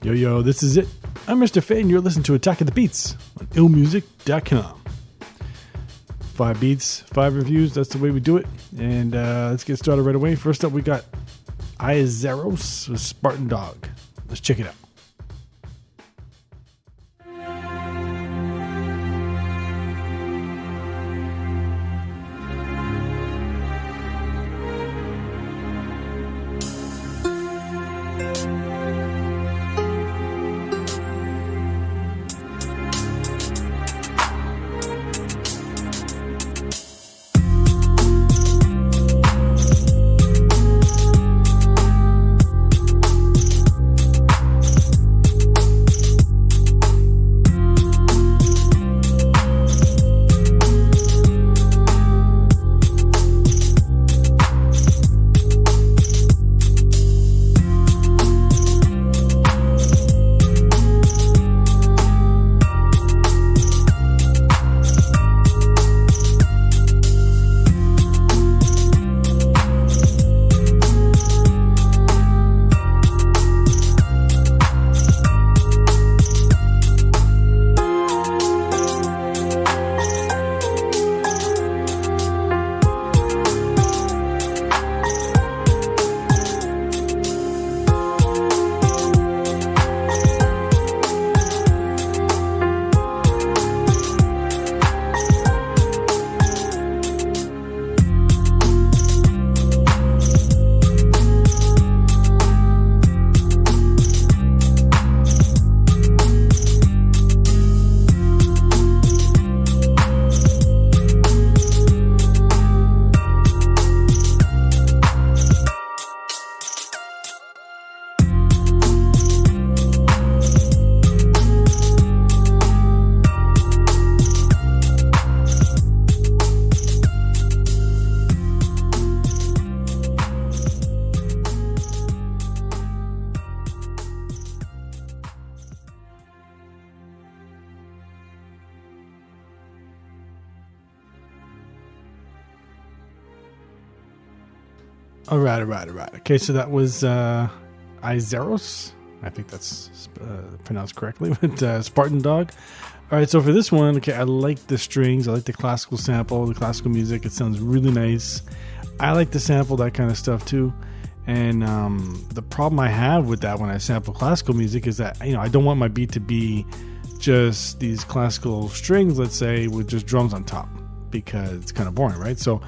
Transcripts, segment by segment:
Yo, this is it. I'm Mr. Fade, and you're listening to Attack of the Beats on IllMuzik.com. 5 beats, 5 reviews. That's the way we do it. And let's get started right away. First up, we got IllMuzik with Spartan Dog. Let's check it out. All right. Okay, so that was IllMuzik. I think that's pronounced correctly, with Spartan Dog. All right, so for this one, okay, I like the strings. I like the classical sample, the classical music. It sounds really nice. I like to sample that kind of stuff too. And the problem I have with that when I sample classical music is that, I don't want my beat to be just these classical strings, let's say, with just drums on top, because it's kind of boring, right? So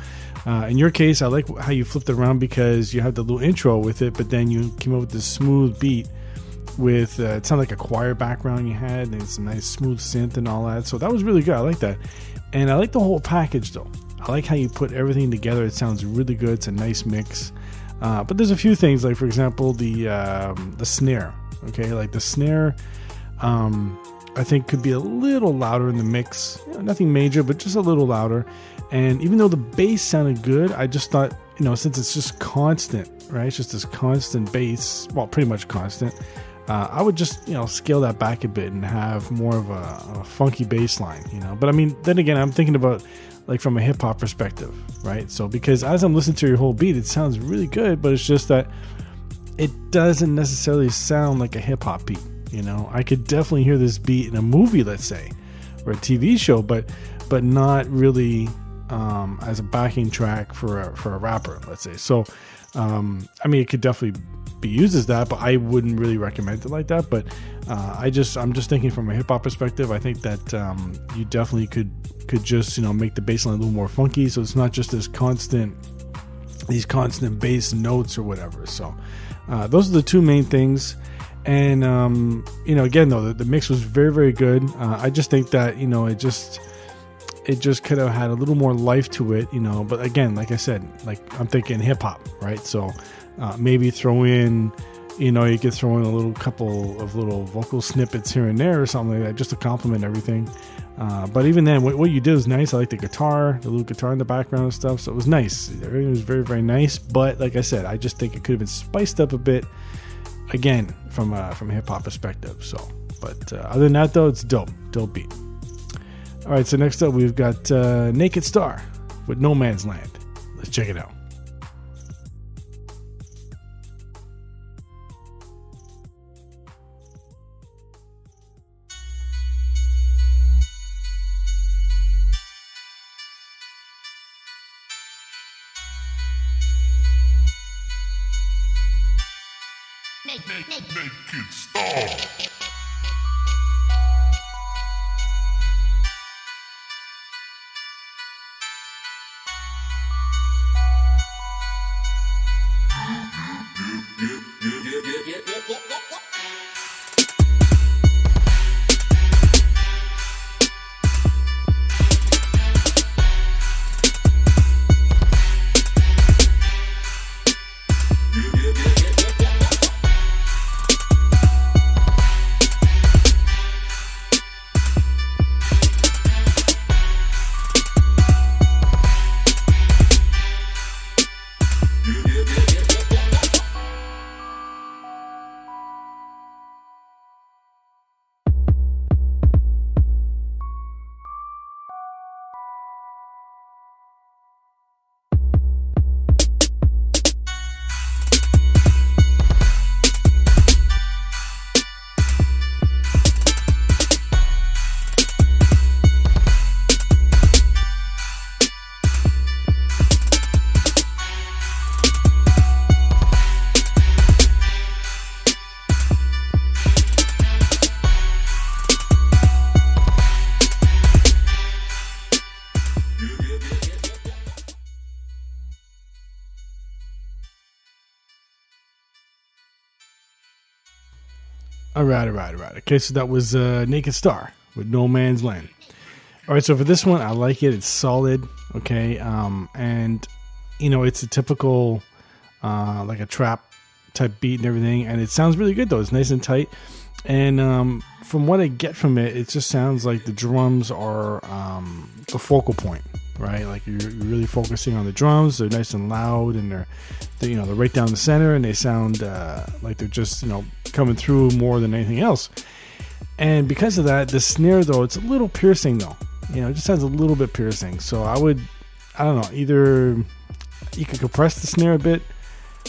in your case, I like how you flipped it around, because you had the little intro with it, but then you came up with this smooth beat with it sounded like a choir background you had, and some nice smooth synth and all that. So that was really good. I like that. And I like the whole package though. I like how you put everything together. It sounds really good. It's a nice mix. But there's a few things, like for example the snare. Okay, like the snare I think could be a little louder in the mix. Nothing major, but just a little louder. And even though the bass sounded good, I just thought, since it's just constant, right? It's just this constant bass, well, pretty much constant. I would just, scale that back a bit and have more of a funky bass line, But I mean, then again, I'm thinking about like from a hip hop perspective, right? So because as I'm listening to your whole beat, it sounds really good, but it's just that it doesn't necessarily sound like a hip hop beat. I could definitely hear this beat in a movie, let's say, or a TV show, but not really as a backing track for a rapper, let's say. So, I mean, it could definitely be used as that, but I wouldn't really recommend it like that. But I'm just thinking from a hip hop perspective. I think that you definitely could just make the bass line a little more funky, so it's not just these constant bass notes or whatever. So those are the two main things. And again though, the mix was very, very good. I just think that it just could have had a little more life to it, but again, like I said, like I'm thinking hip hop, right? So maybe throw in You could throw in a little couple of little vocal snippets here and there or something like that, just to complement everything. But even then, what you did was nice. I like the little guitar in the background and stuff. So it was nice. Everything was very, very nice. But like I said, I just think it could have been spiced up a bit. Again, from a hip hop perspective. So, but other than that, though, it's dope beat. All right. So next up, we've got Naked Star with No Man's Land. Let's check it out. Naked Star. All right. Okay, so that was Naked Star with No Man's Land. All right, so for this one, I like it. It's solid. Okay, and it's a typical like a trap type beat and everything, and it sounds really good though. It's nice and tight, and from what I get from it, it just sounds like the drums are the focal point, right? Like you're really focusing on the drums. They're nice and loud, and they're right down the center, and they sound like they're just coming through more than anything else. And because of that, the snare though, it's a little piercing though. It just sounds a little bit piercing. So I don't know, either you could compress the snare a bit,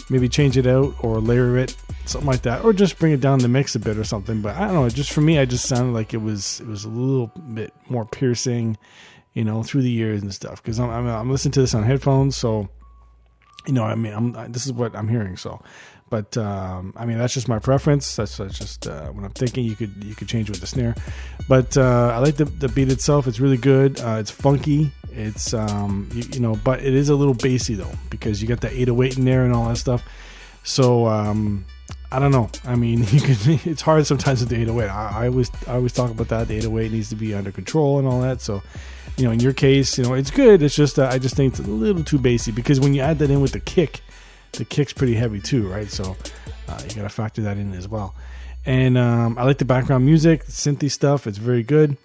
maybe change it out or layer it, something like that, or just bring it down the mix a bit or something. But I don't know, just for me, I just sounded like it was a little bit more piercing, through the ears and stuff. Because I'm listening to this on headphones, so this is what I'm hearing. So, but that's just my preference. That's just what I'm thinking. You could change it with the snare, but I like the beat itself. It's really good. It's funky. It's but it is a little bassy though, because you got the 808 in there and all that stuff. So I don't know. It's hard sometimes with the 808. I always talk about that. The 808 needs to be under control and all that. So in your case, it's good. It's just I just think it's a little too bassy, because when you add that in with the kick's pretty heavy too, right? So you got to factor that in as well. And I like the background music, the synthy stuff. It's very good.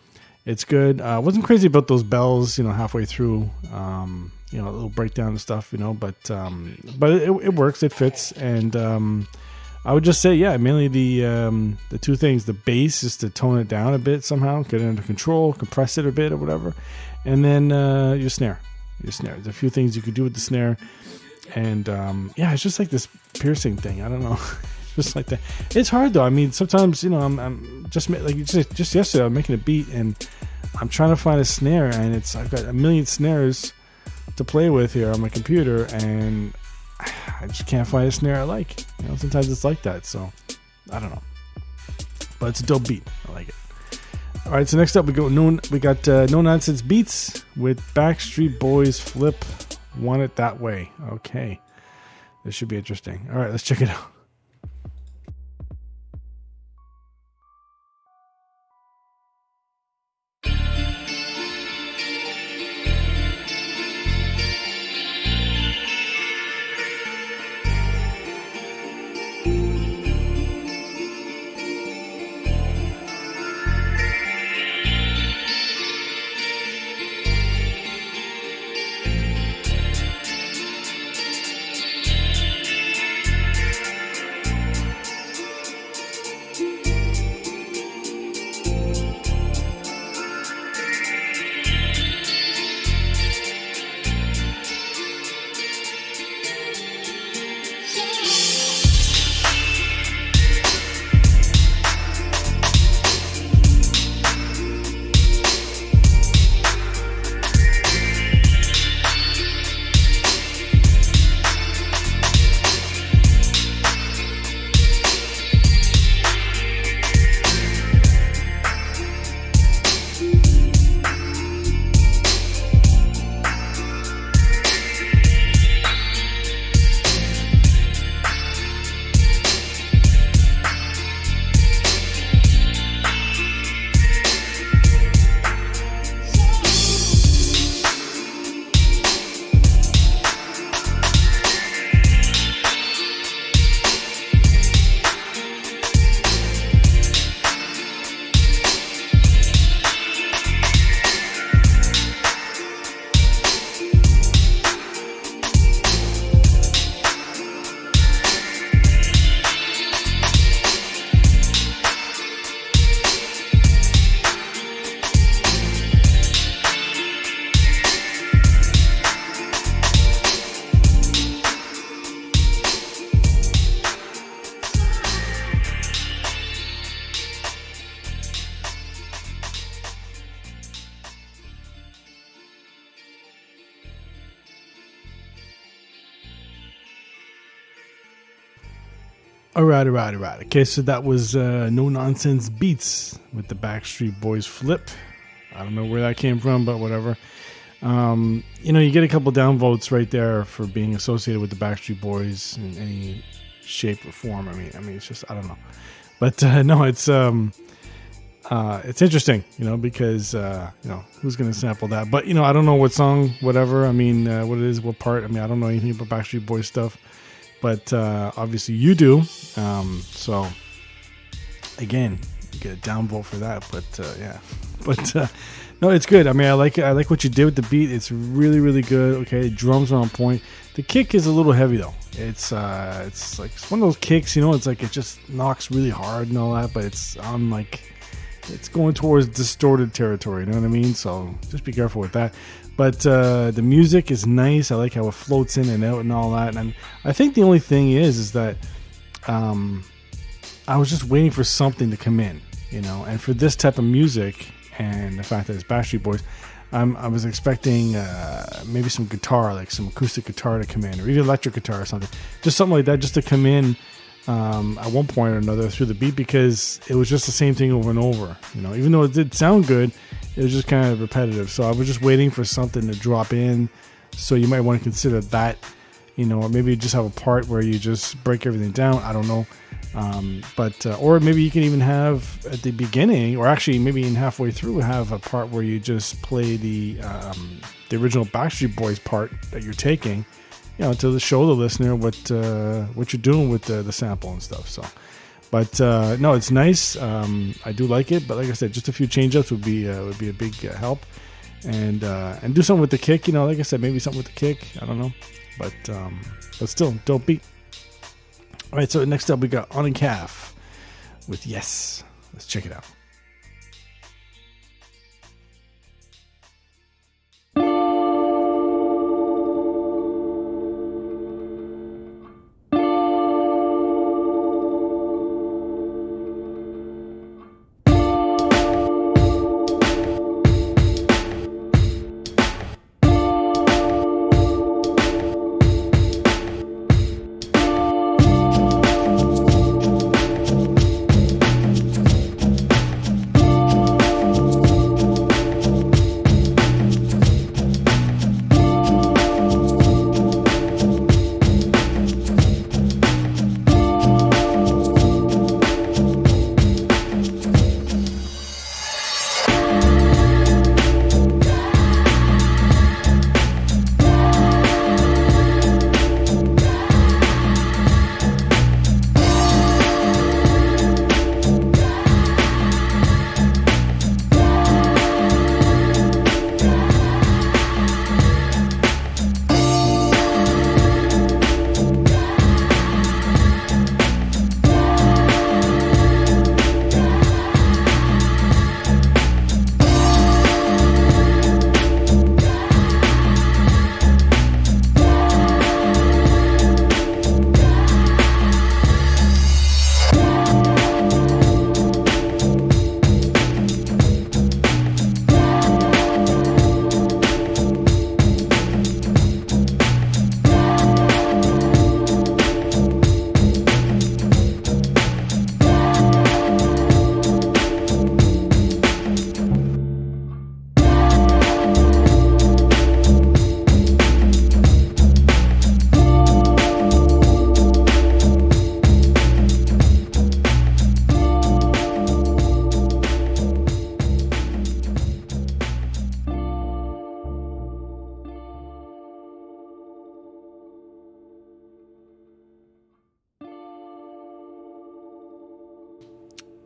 It's good. I wasn't crazy about those bells, halfway through, a little breakdown and stuff, but it works, it fits. And I would just say, yeah, mainly the two things: the bass is to tone it down a bit somehow, get it under control, compress it a bit or whatever, and then your snare. There's a few things you could do with the snare, and it's just like this piercing thing. I don't know, just like that. It's hard though. Sometimes I'm just like just yesterday I'm making a beat and I'm trying to find a snare, and I've got a million snares to play with here on my computer, and I just can't find a snare I like. Sometimes it's like that. So I don't know, but it's a dope beat. I like it. All right, so next up we got No Nonsense Beats with Backstreet Boys Flip Want It That Way. Okay, this should be interesting. All right, let's check it out. All right. Okay, so that was No Nonsense Beats with the Backstreet Boys Flip. I don't know where that came from, but whatever. You get a couple downvotes right there for being associated with the Backstreet Boys in any shape or form. I mean, it's just, I don't know. But no, it's interesting, because who's going to sample that? But I don't know what song, whatever. I mean, what it is, what part. I mean, I don't know anything about Backstreet Boys stuff. But obviously you do. So again, you get a downvote for that. But yeah. But no, it's good. I mean, I like what you did with the beat. It's really, really good. Okay, drums are on point. The kick is a little heavy though. It's like it's one of those kicks. It's like it just knocks really hard and all that. But it's on it's going towards distorted territory. You know what I mean? So just be careful with that. But the music is nice. I like how it floats in and out and all that. And I think the only thing is that I was just waiting for something to come in, And for this type of music and the fact that it's Backstreet Boys, I was expecting maybe some guitar, like some acoustic guitar to come in, or even electric guitar or something. Just something like that, just to come in at one point or another through the beat, because it was just the same thing over and over. Even though it did sound good, it was just kind of repetitive. So I was just waiting for something to drop in. So you might want to consider that, or maybe just have a part where you just break everything down. I don't know. Or maybe you can even have at the beginning, or actually maybe even halfway through, have a part where you just play the original Backstreet Boys part that you're taking, to show the listener what you're doing with the sample and stuff. So. But no, it's nice. I do like it, but like I said, just a few change-ups would be a big help, and do something with the kick. Like I said, maybe something with the kick. I don't know, but still, dope beat. All right, so next up we got On and Calf with Yes. Let's check it out.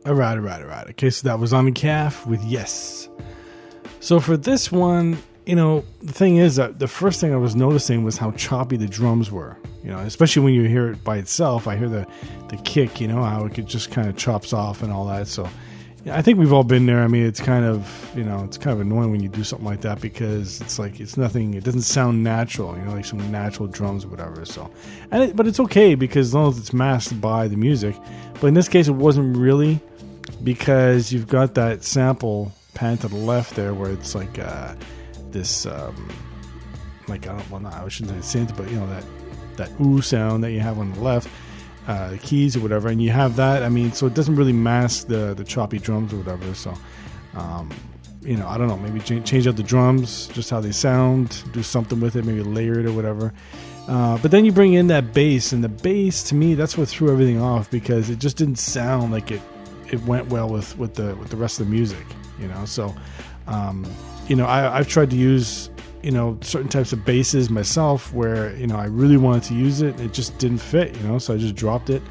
All right. Okay, so that was On the Calf with Yes. So for this one, the thing is that the first thing I was noticing was how choppy the drums were. Especially when you hear it by itself. I hear the kick, how it just kind of chops off and all that. So I think we've all been there. I mean, it's kind of, it's kind of annoying when you do something like that, because it's like, it's nothing, it doesn't sound natural, like some natural drums or whatever. So, but it's okay, because as long as it's masked by the music. But in this case, it wasn't really, because you've got that sample pan to the left there where it's like this, I shouldn't say synth, but that ooh sound that you have on the left. keys or whatever, and you have that. I mean, so it doesn't really mask the choppy drums or whatever. So, I don't know, maybe change out the drums, just how they sound, do something with it, maybe layer it or whatever. But then you bring in that bass, and the bass, to me, that's what threw everything off, because it just didn't sound like it went well with the rest of the music, So, I've tried to use, certain types of basses myself where, I really wanted to use it. It just didn't fit, so I just dropped it.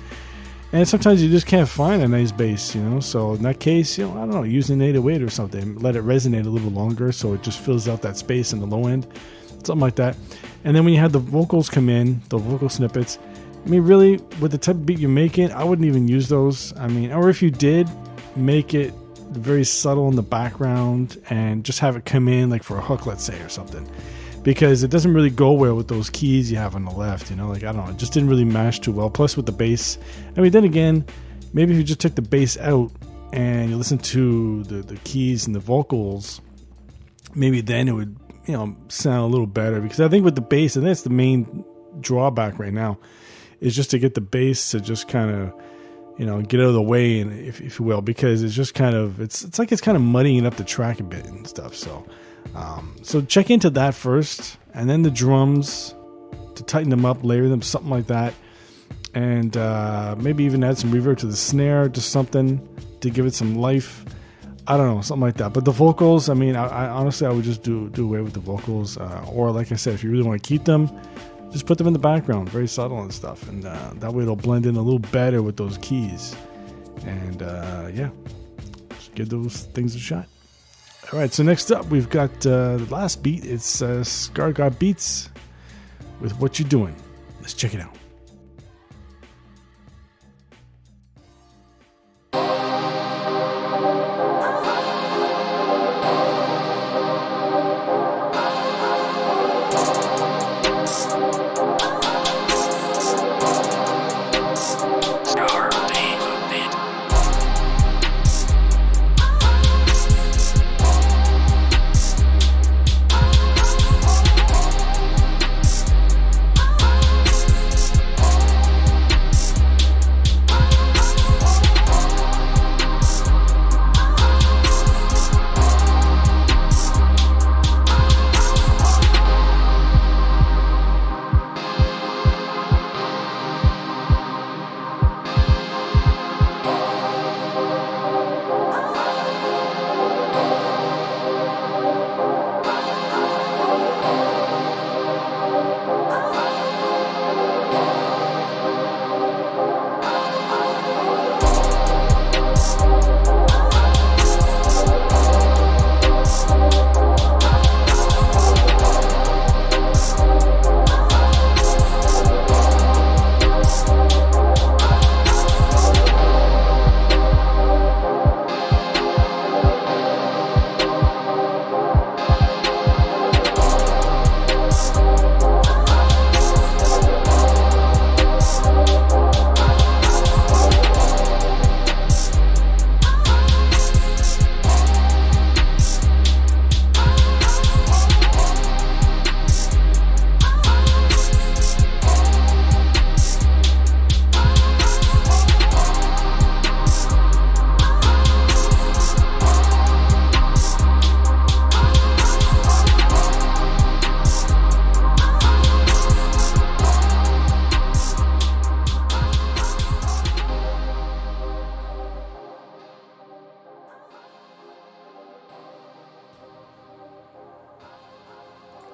And sometimes you just can't find a nice bass, So in that case, I don't know, use an 808 or something. Let it resonate a little longer so it just fills out that space in the low end. Something like that. And then when you have the vocals come in, the vocal snippets, I mean, really, with the type of beat you're making, I wouldn't even use those. I mean, or if you did, make it very subtle in the background and just have it come in like for a hook, let's say, or something. Because it doesn't really go well with those keys you have on the left, like, I don't know, it just didn't really mash too well. Plus with the bass, I mean, then again, maybe if you just took the bass out and you listen to the keys and the vocals, maybe then it would, sound a little better. Because I think with the bass, and that's the main drawback right now, is just to get the bass to just kind of, get out of the way, and if you will, because it's just kind of, it's like it's kind of muddying up the track a bit and stuff. So check into that first, and then the drums to tighten them up, layer them, something like that, and maybe even add some reverb to the snare, just something to give it some life. I don't know, something like that. But the vocals, I mean, I honestly, I would just do away with the vocals, or like I said, if you really want to keep them, just put them in the background, very subtle and stuff, and that way it'll blend in a little better with those keys. And just give those things a shot. All right, so next up, we've got the last beat. It's Scar Beats with What You Doing. Let's check it out.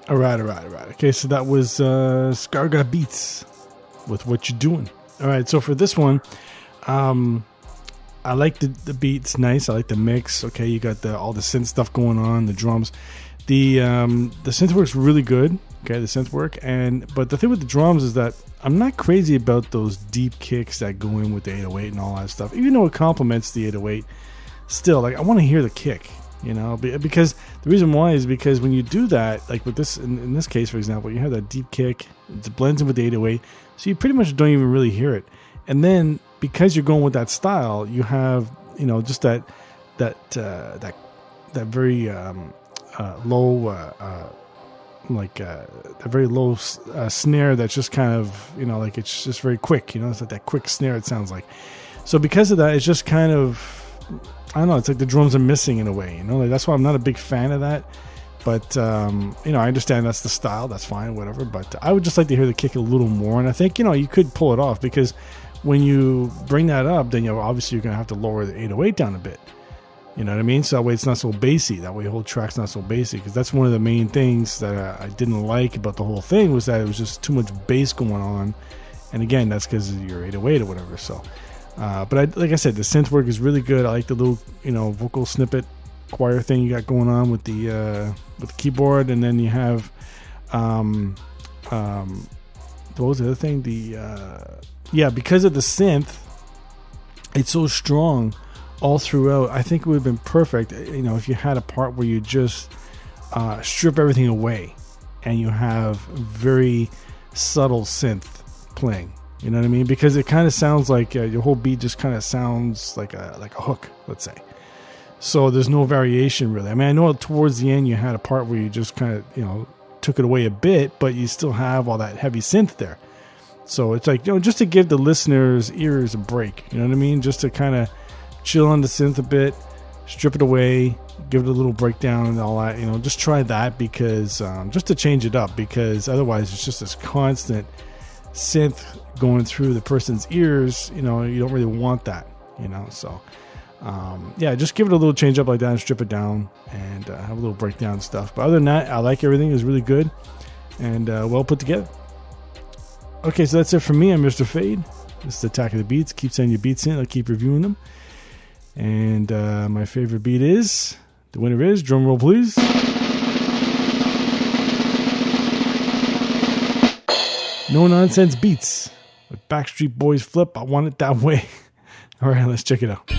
All right. Okay, so that was Scar Beats with What You Doing. All right, so for this one, I like the beats, nice. I like the mix. Okay, you got all the synth stuff going on, the drums. The synth work's really good. Okay, the synth work, but the thing with the drums is that I'm not crazy about those deep kicks that go in with the 808 and all that stuff. Even though it complements the 808, still, like, I want to hear the kick. Because the reason why is because when you do that, like with this, in this case, for example, you have that deep kick, it blends in with the 808, so you pretty much don't even really hear it. And then because you're going with that style, you have, just that very low, a very low snare that's just kind of, like it's just very quick. It's like that quick snare it sounds like. So because of that, it's just kind of, I don't know, it's like the drums are missing in a way. Like that's why I'm not a big fan of that. But, I understand that's the style. That's fine, whatever. But I would just like to hear the kick a little more. And I think, you could pull it off because when you bring that up, then obviously you're going to have to lower the 808 down a bit. You know what I mean? So that way it's not so bassy. That way the whole track's not so bassy. Because that's one of the main things that I didn't like about the whole thing was that it was just too much bass going on. And again, that's because of your 808 or whatever. So, but like I said, the synth work is really good. I like the little, vocal snippet choir thing you got going on with the keyboard. And then you have, what was the other thing? Because of the synth, it's so strong all throughout. I think it would have been perfect, if you had a part where you just strip everything away and you have very subtle synth playing. You know what I mean? Because it kind of sounds like your whole beat just kind of sounds like a hook, let's say. So there's no variation really. I mean, I know towards the end you had a part where you just kind of, took it away a bit, but you still have all that heavy synth there. So it's like, just to give the listeners' ears a break. You know what I mean? Just to kind of chill on the synth a bit, strip it away, give it a little breakdown and all that. Just try that because just to change it up, because otherwise it's just this constant synth going through the person's ears. You don't really want that. So just give it a little change up like that and strip it down and have a little breakdown and stuff. But other than that, I like everything. It's really good and well put together. Okay, so that's it for me. I'm Mr. Fade. This is Attack of the Beats. Keep sending your beats in. I'll keep reviewing them. And my favorite beat is, the winner is, drum roll please, No Nonsense Beats with Backstreet Boys Flip. I Want It That Way. All right, let's check it out.